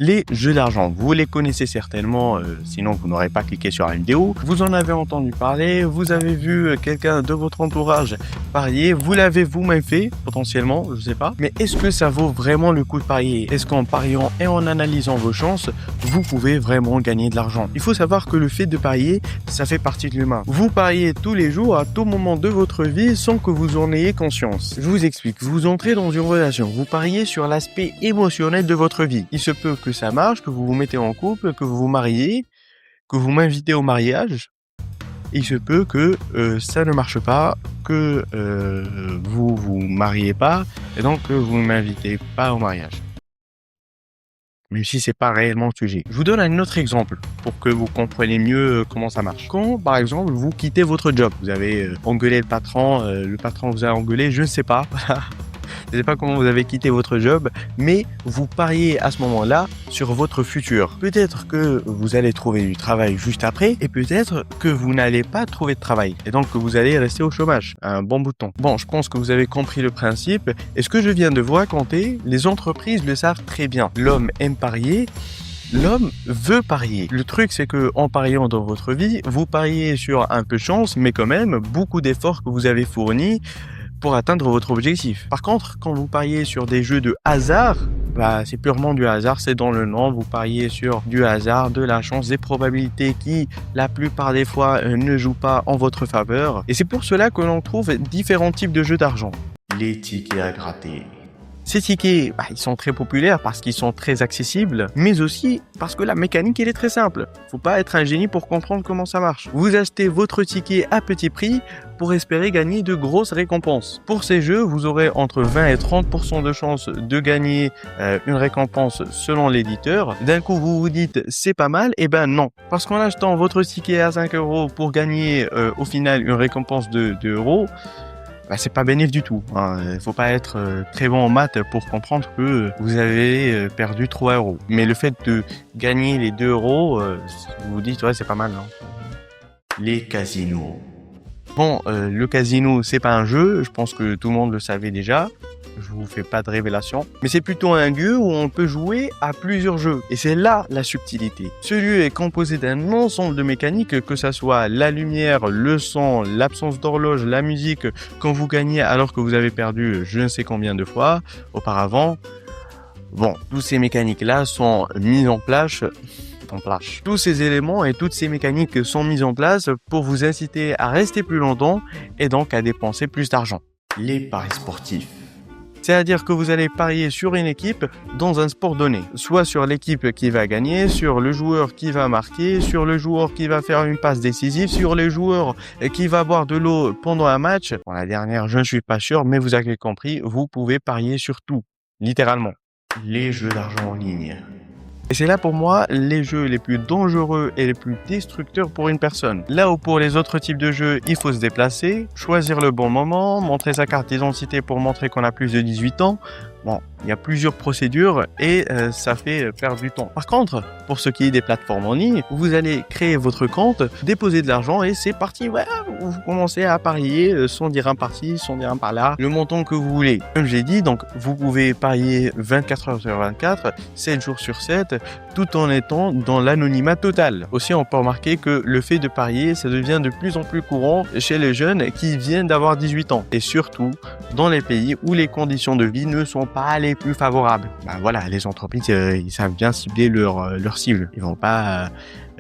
Les jeux d'argent, vous les connaissez certainement, sinon vous n'aurez pas cliqué sur la vidéo. Vous en avez entendu parler, vous avez vu quelqu'un de votre entourage parier, vous l'avez vous-même fait, potentiellement, je sais pas. Mais est-ce que ça vaut vraiment le coup de parier? Est-ce qu'en pariant et en analysant vos chances, vous pouvez vraiment gagner de l'argent? Il faut savoir que le fait de parier, ça fait partie de l'humain. Vous pariez tous les jours, à tout moment de votre vie, sans que vous en ayez conscience. Je vous explique, vous entrez dans une relation, vous pariez sur l'aspect émotionnel de votre vie. Il se peut que ça marche, que vous vous mettez en couple, que vous vous mariez, que vous m'invitez au mariage. Il se peut que ça ne marche pas, que vous vous mariez pas, et donc que vous ne m'invitez pas au mariage. Même si c'est pas réellement le sujet. Je vous donne un autre exemple pour que vous compreniez mieux comment ça marche. Quand, par exemple, vous quittez votre job, vous avez engueulé le patron vous a engueulé, je ne sais pas. Je ne sais pas comment vous avez quitté votre job, mais vous pariez à ce moment-là sur votre futur. Peut-être que vous allez trouver du travail juste après, et peut-être que vous n'allez pas trouver de travail, et donc que vous allez rester au chômage un bon bout de temps. Bon, je pense que vous avez compris le principe, et ce que je viens de vous raconter, les entreprises le savent très bien. L'homme aime parier, l'homme veut parier. Le truc, c'est que en pariant dans votre vie, vous pariez sur un peu de chance, mais quand même beaucoup d'efforts que vous avez fournis pour atteindre votre objectif. Par contre, quand vous pariez sur des jeux de hasard, c'est purement du hasard, c'est dans le nom, vous pariez sur du hasard, de la chance, des probabilités qui, la plupart des fois, ne jouent pas en votre faveur. Et c'est pour cela que l'on trouve différents types de jeux d'argent. Les tickets à gratter. Ces tickets, ils sont très populaires parce qu'ils sont très accessibles, mais aussi parce que la mécanique, elle est très simple. Faut pas être un génie pour comprendre comment ça marche. Vous achetez votre ticket à petit prix pour espérer gagner de grosses récompenses. Pour ces jeux, vous aurez entre 20 et 30% de chances de gagner une récompense selon l'éditeur. D'un coup, vous vous dites, c'est pas mal, et ben non. Parce qu'en achetant votre ticket à 5 € pour gagner au final une récompense de 2 €, c'est pas bénéfique du tout. Il faut pas être très bon en maths pour comprendre que vous avez perdu 3 €. Mais le fait de gagner les 2 €, vous vous dites, ouais, c'est pas mal. Non? Les casinos. Bon, le casino, c'est pas un jeu. Je pense que tout le monde le savait déjà. Je vous fais pas de révélation. Mais c'est plutôt un lieu où on peut jouer à plusieurs jeux. Et c'est là la subtilité. Ce lieu est composé d'un ensemble de mécaniques, que ça soit la lumière, le son, l'absence d'horloge, la musique, quand vous gagnez alors que vous avez perdu je ne sais combien de fois auparavant. Bon, tous ces mécaniques-là sont mises en place. Tous ces éléments et toutes ces mécaniques sont mises en place pour vous inciter à rester plus longtemps et donc à dépenser plus d'argent. Les paris sportifs. C'est-à-dire que vous allez parier sur une équipe dans un sport donné. Soit sur l'équipe qui va gagner, sur le joueur qui va marquer, sur le joueur qui va faire une passe décisive, sur les joueurs qui va boire de l'eau pendant un match. Bon, la dernière, je ne suis pas sûr, mais vous avez compris, vous pouvez parier sur tout, littéralement. Les jeux d'argent en ligne. Et c'est là pour moi les jeux les plus dangereux et les plus destructeurs pour une personne. Là où pour les autres types de jeux, il faut se déplacer, choisir le bon moment, montrer sa carte d'identité pour montrer qu'on a plus de 18 ans. Bon, il y a plusieurs procédures et ça fait perdre du temps. Par contre, pour ce qui est des plateformes en ligne, vous allez créer votre compte, déposer de l'argent et c'est parti. Voilà, vous commencez à parier 100 dirhams par-ci, 100 dirhams par-là, le montant que vous voulez. Comme j'ai dit, donc vous pouvez parier 24 heures sur 24, 7 jours sur 7, tout en étant dans l'anonymat total. Aussi, on peut remarquer que le fait de parier, ça devient de plus en plus courant chez les jeunes qui viennent d'avoir 18 ans. Et surtout, dans les pays où les conditions de vie ne sont pas les plus favorables. Voilà, les entreprises, ils savent bien cibler leur cible. Ils vont pas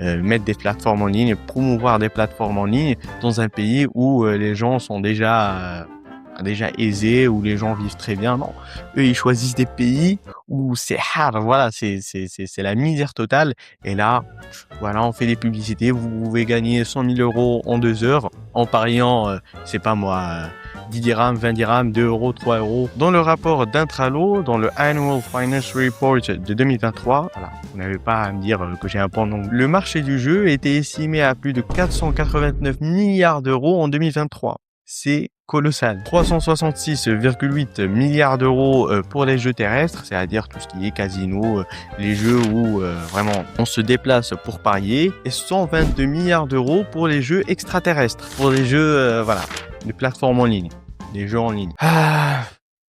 mettre des plateformes en ligne, promouvoir des plateformes en ligne dans un pays où les gens sont déjà aisés, où les gens vivent très bien. Non, eux, ils choisissent des pays où c'est hard. Voilà, c'est la misère totale. Et là, voilà, on fait des publicités. Vous pouvez gagner 100 000 € en 2 heures en pariant, c'est pas moi, 10 dirhams, 20 dirhams, 2 €, 3 €. Dans le rapport d'Intralo, dans le Annual Finance Report de 2023, voilà, vous n'avez pas à me dire que j'ai un point non. Le marché du jeu était estimé à plus de 489 milliards d'euros en 2023. C'est colossal. 366,8 milliards d'euros pour les jeux terrestres, c'est-à-dire tout ce qui est casino, les jeux où vraiment on se déplace pour parier, et 122 milliards d'euros pour les jeux extraterrestres, pour les jeux, voilà, les plateformes en ligne, les jeux en ligne.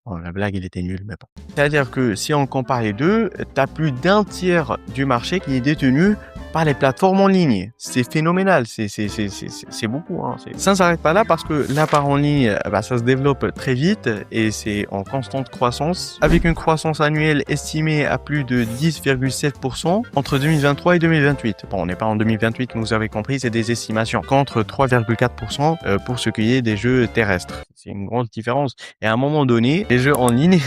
Bon, la blague, elle était nulle, mais bon. C'est-à-dire que si on compare les deux, tu as plus d'un tiers du marché qui est détenu par les plateformes en ligne. C'est phénoménal, c'est beaucoup. Hein. Ça ne s'arrête pas là parce que la part en ligne, bah, ça se développe très vite et c'est en constante croissance, avec une croissance annuelle estimée à plus de 10,7% entre 2023 et 2028. Bon, on n'est pas en 2028, vous avez compris, c'est des estimations, contre 3,4% pour ce qui est des jeux terrestres. C'est une grande différence. Et à un moment donné, les jeux en ligne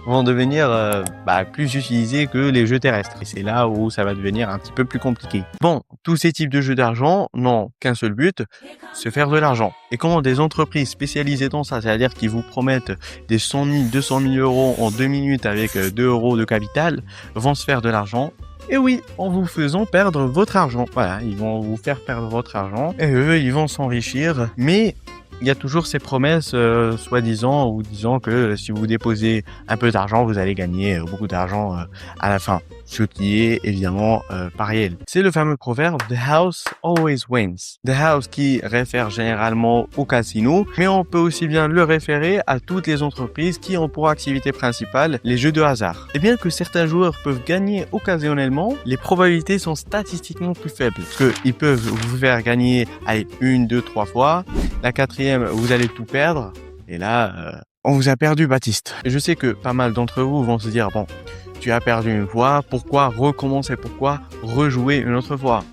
vont devenir plus utilisés que les jeux terrestres. Et c'est là où ça va devenir un petit peu plus compliqué. Bon, tous ces types de jeux d'argent n'ont qu'un seul but, se faire de l'argent. Et comment des entreprises spécialisées dans ça, c'est-à-dire qui vous promettent des 100 000, 200 000 euros en 2 minutes avec 2 euros de capital, vont se faire de l'argent. Et oui, en vous faisant perdre votre argent. Voilà, ils vont vous faire perdre votre argent. Et eux, ils vont s'enrichir. Mais il y a toujours ces promesses soi-disant ou disant que si vous déposez un peu d'argent, vous allez gagner beaucoup d'argent à la fin. Ce qui est évidemment pas réel. C'est le fameux proverbe « The house always wins ». The house qui réfère généralement au casino, mais on peut aussi bien le référer à toutes les entreprises qui ont pour activité principale les jeux de hasard. Et bien que certains joueurs peuvent gagner occasionnellement, les probabilités sont statistiquement plus faibles. Parce qu'ils peuvent vous faire gagner 1, 2, 3 fois. La quatrième, vous allez tout perdre. Et là, on vous a perdu, Baptiste. Et je sais que pas mal d'entre vous vont se dire « Bon, tu as perdu une fois, pourquoi recommencer? Pourquoi rejouer une autre fois ?»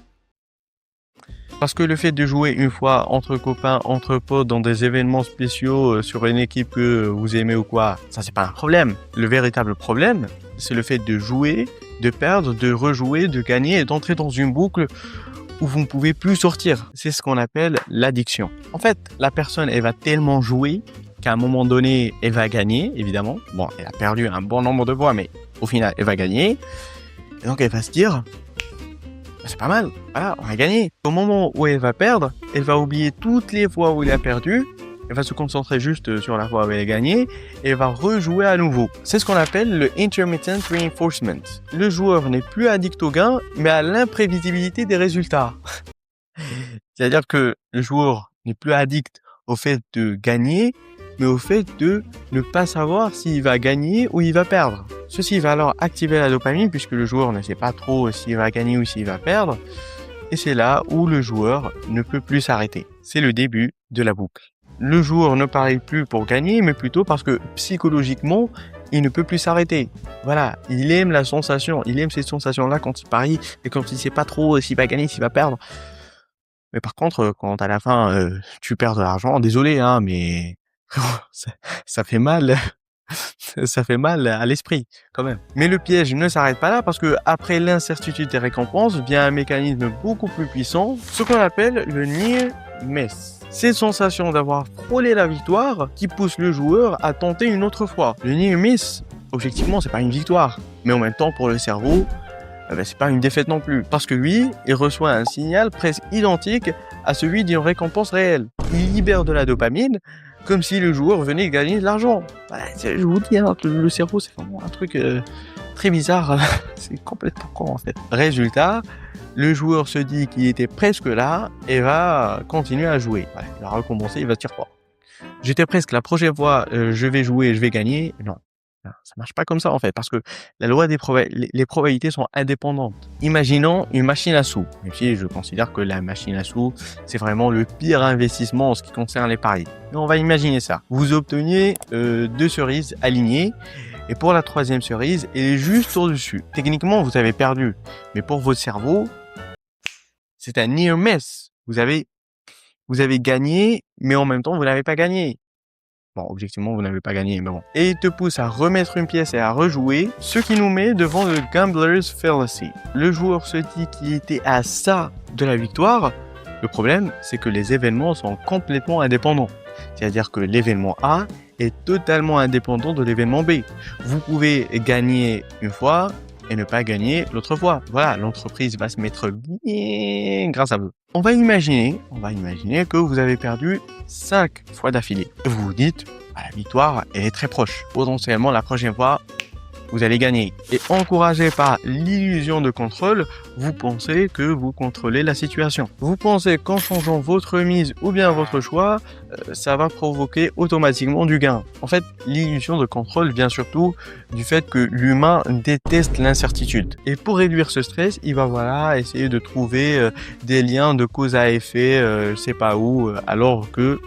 Parce que le fait de jouer une fois entre copains, entre potes, dans des événements spéciaux sur une équipe que vous aimez ou quoi, ça c'est pas un problème. Le véritable problème, c'est le fait de jouer, de perdre, de rejouer, de gagner et d'entrer dans une boucle où vous ne pouvez plus sortir. C'est ce qu'on appelle l'addiction. En fait, la personne, elle va tellement jouer qu'à un moment donné, elle va gagner, évidemment. Bon, elle a perdu un bon nombre de fois, mais au final, elle va gagner. Et donc, elle va se dire, c'est pas mal, voilà, on a gagné. Au moment où elle va perdre, elle va oublier toutes les fois où elle a perdu. Elle va se concentrer juste sur la fois où elle a gagné et elle va rejouer à nouveau. C'est ce qu'on appelle le intermittent reinforcement. Le joueur n'est plus addict au gain, mais à l'imprévisibilité des résultats. C'est-à-dire que le joueur n'est plus addict au fait de gagner, mais au fait de ne pas savoir s'il va gagner ou il va perdre. Ceci va alors activer la dopamine puisque le joueur ne sait pas trop s'il va gagner ou s'il va perdre. Et c'est là où le joueur ne peut plus s'arrêter. C'est le début de la boucle. Le joueur ne parie plus pour gagner, mais plutôt parce que psychologiquement, il ne peut plus s'arrêter. Voilà, il aime la sensation, il aime cette sensation-là quand il parie et quand il ne sait pas trop s'il va gagner, s'il va perdre. Mais par contre, quand à la fin, tu perds de l'argent, désolé, hein, mais ça fait mal. Ça fait mal à l'esprit, quand même. Mais le piège ne s'arrête pas là parce que après l'incertitude des récompenses vient un mécanisme beaucoup plus puissant, ce qu'on appelle le near miss. Cette sensation d'avoir frôlé la victoire qui pousse le joueur à tenter une autre fois. Le near miss, objectivement, c'est pas une victoire, mais en même temps pour le cerveau, c'est pas une défaite non plus. Parce que lui, il reçoit un signal presque identique à celui d'une récompense réelle. Il libère de la dopamine, comme si le joueur venait gagner de l'argent. Je vous dis, hein, le cerveau, c'est vraiment un truc très bizarre. C'est complètement con, en fait. Résultat, le joueur se dit qu'il était presque là et va continuer à jouer. Voilà, il va recommencer, il va se dire, bon, j'étais presque, la prochaine fois, je vais jouer, je vais gagner. Non. Ça marche pas comme ça en fait, parce que la loi des les probabilités sont indépendantes. Imaginons une machine à sous, même si je considère que la machine à sous, c'est vraiment le pire investissement en ce qui concerne les paris. Mais on va imaginer ça. Vous obteniez 2 cerises alignées, et pour la 3e cerise, elle est juste au-dessus. Techniquement, vous avez perdu, mais pour votre cerveau, c'est un near miss. Vous avez gagné, mais en même temps, vous n'avez pas gagné. Bon, objectivement, vous n'avez pas gagné, mais bon. Et il te pousse à remettre une pièce et à rejouer, ce qui nous met devant le gambler's fallacy. Le joueur se dit qu'il était à ça de la victoire. Le problème, c'est que les événements sont complètement indépendants. C'est-à-dire que l'événement A est totalement indépendant de l'événement B. Vous pouvez gagner une fois et ne pas gagner l'autre fois. Voilà, l'entreprise va se mettre bien grâce à vous. On va imaginer que vous avez perdu 5 fois d'affilée. Vous vous dites, la victoire, elle est très proche. Potentiellement, la prochaine fois, vous allez gagner. Et encouragé par l'illusion de contrôle, vous pensez que vous contrôlez la situation. Vous pensez qu'en changeant votre mise ou bien votre choix, ça va provoquer automatiquement du gain. En fait, l'illusion de contrôle vient surtout du fait que l'humain déteste l'incertitude. Et pour réduire ce stress, il va essayer de trouver des liens de cause à effet, je sais pas où, alors que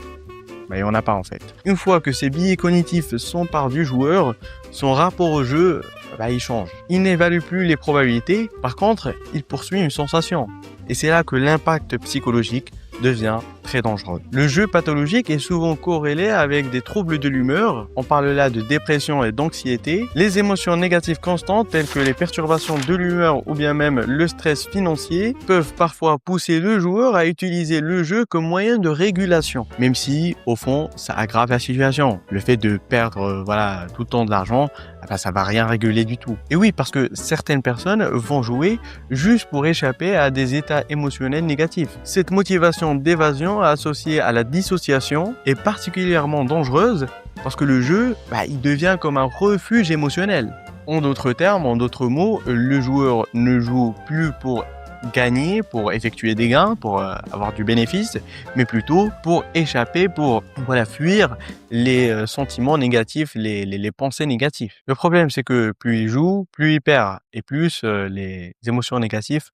il n'y en a pas en fait. Une fois que ces biais cognitifs s'emparent du joueur, son rapport au jeu, il change. Il n'évalue plus les probabilités, par contre, il poursuit une sensation. Et c'est là que l'impact psychologique devient très dangereux. Le jeu pathologique est souvent corrélé avec des troubles de l'humeur. On parle là de dépression et d'anxiété. Les émotions négatives constantes telles que les perturbations de l'humeur ou bien même le stress financier peuvent parfois pousser le joueur à utiliser le jeu comme moyen de régulation. Même si, au fond, ça aggrave la situation. Le fait de perdre tout le temps de l'argent, ça va rien réguler du tout. Et oui, parce que certaines personnes vont jouer juste pour échapper à des états émotionnels négatifs. Cette motivation d'évasion associée à la dissociation est particulièrement dangereuse parce que le jeu, il devient comme un refuge émotionnel. En d'autres termes, en d'autres mots, le joueur ne joue plus pour gagner, pour effectuer des gains, pour avoir du bénéfice, mais plutôt pour échapper, pour fuir les sentiments négatifs, les pensées négatives. Le problème, c'est que plus il joue, plus il perd, et plus les émotions négatives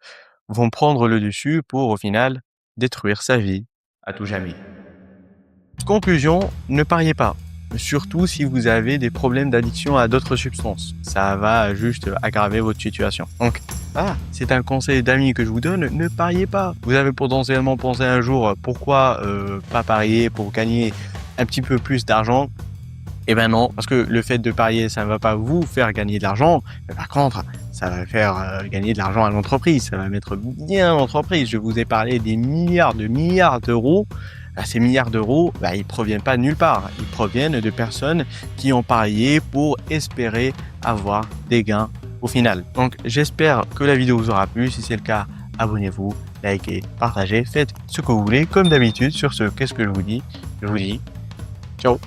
vont prendre le dessus pour, au final, détruire sa vie à tout jamais. Conclusion, ne pariez pas. Surtout si vous avez des problèmes d'addiction à d'autres substances. Ça va juste aggraver votre situation. Donc, c'est un conseil d'amis que je vous donne, ne pariez pas. Vous avez potentiellement pensé un jour, pourquoi pas parier pour gagner un petit peu plus d'argent? Eh ben non, parce que le fait de parier, ça ne va pas vous faire gagner de l'argent, mais par contre, ça va faire gagner de l'argent à l'entreprise, ça va mettre bien l'entreprise. Je vous ai parlé des milliards d'euros. Ces milliards d'euros, ils proviennent pas de nulle part. Ils proviennent de personnes qui ont parié pour espérer avoir des gains au final. Donc, j'espère que la vidéo vous aura plu. Si c'est le cas, abonnez-vous, likez, partagez, faites ce que vous voulez. Comme d'habitude, sur ce, qu'est-ce que je vous dis? Je vous dis ciao.